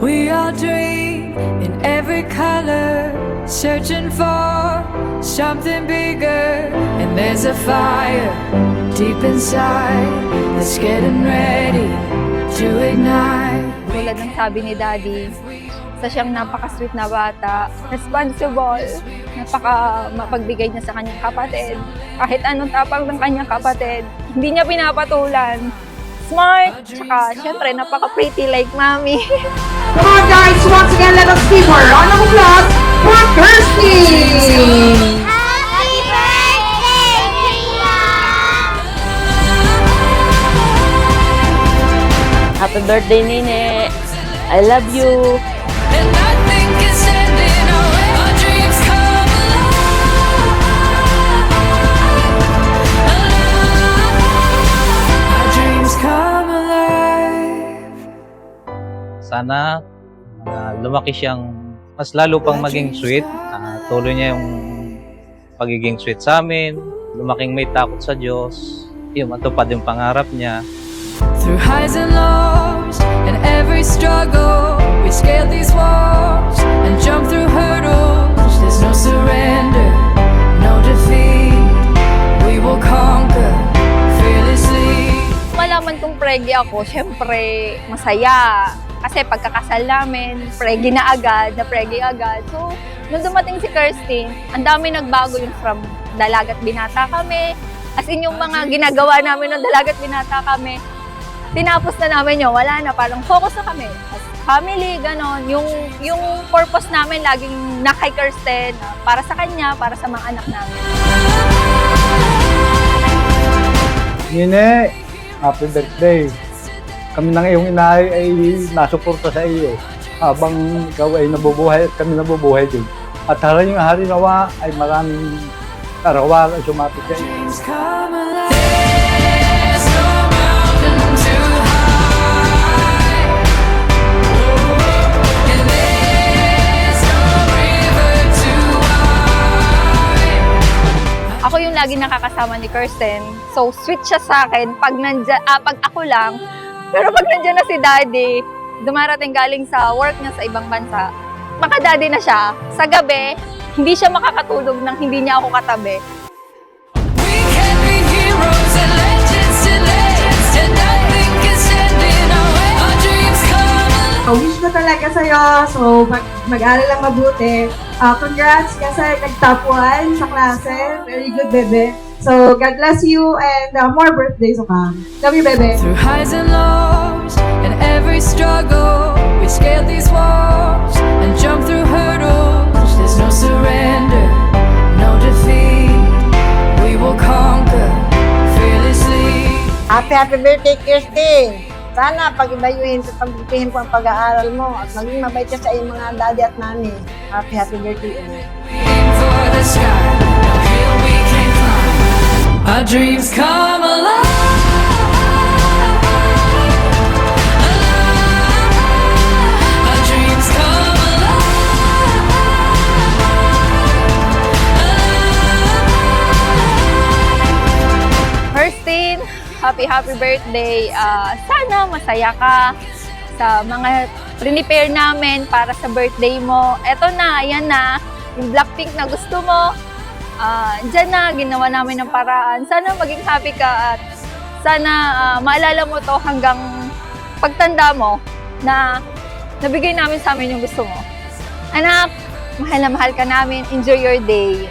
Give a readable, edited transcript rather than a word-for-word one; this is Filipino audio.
We all dream in every color, searching for something bigger. And there's a fire deep inside that's getting ready to ignite. Tulad ng sabi ni Daddy, isa siyang napaka-sweet na bata, responsible, napaka-mapagbigay niya sa kanyang kapatid. Kahit anong tapang ng kanyang kapatid, hindi niya pinapatulan. Smart, tsaka syempre napaka-pretty like mommy. Come on guys, once again, let us give her round of applause for Kirsty! Happy birthday, Mia! Happy birthday, Nene. I love you. And nothing can stand in our way. Our dreams come alive. Our dreams come alive. Sana lumaki siyang mas lalo pang maging sweet. Tuloy niya yung pagiging sweet sa amin. Lumaking may takot sa Diyos. Yung matupad yung pangarap niya. Through highs and lows and every struggle, we scale these walls and jump through hurdles. There's no surrender, no defeat. We will conquer fearlessly. Malaman kong pregi ako, syempre masaya. Kasi pagkakasal namin, pregi na agad, na pregi agad. So, nung dumating si Kirsty, ang dami nagbago yung from dalagat binata kami. As in yung mga ginagawa namin nung dalagat binata kami, tinapos na namin yun, wala na, parang focus na kami. As family, ganon. Yung purpose namin laging na kay Kirsten, para sa kanya, para sa mga anak namin. Nene, happy birthday. Kami ng iyong inay ay nasuporta sa iyo habang ikaw ay nabubuhay at kami nabubuhay din. At haring hari nawa ay maraming karawal ay sumapit sa iyo. Dreams come alive. There's no mountain too high. And there's no river too wide. Ako yung lagi nakakasama ni Kirsten. So, sweet siya sa akin pag ako lang. Pero pag nandiyan na si Daddy, dumarating galing sa work niya sa ibang bansa, maka-daddy na siya. Sa gabi, hindi siya makakatulog nang hindi niya ako katabi. We can be heroes and legends and nothing can stand in our way. Our dreams come alive. Wish ko talaga sa'yo, so mag-aral lang mabuti. Congrats kasi nag-top 1 sa klase. Very good, bebe. So, God bless you and more birthdays to come. Love you, bebe. Through highs and lows and every struggle, we scale these walls and jump through hurdles. There's no surrender, no defeat. We will conquer fearlessly. Happy birthday, Kirsty! Sana pag-ibayuhin at pagbutihin po ang pag-aaral mo at maging mabait ka sa iyong mga daddy at mami. Happy birthday ulit. Aim for the sky, no hill we can't climb. Our dreams come alive. Our dreams come Kirstin, happy birthday. Sana masaya ka sa mga prepare namin para sa birthday mo. Eto na, ayan na, yung Blackpink na gusto mo. Diyan na, ginawa namin ng paraan. Sana maging happy ka at sana maalala mo to hanggang pagtanda mo na nabigay namin sa amin yung gusto mo. Anak, mahal na mahal ka namin. Enjoy your day.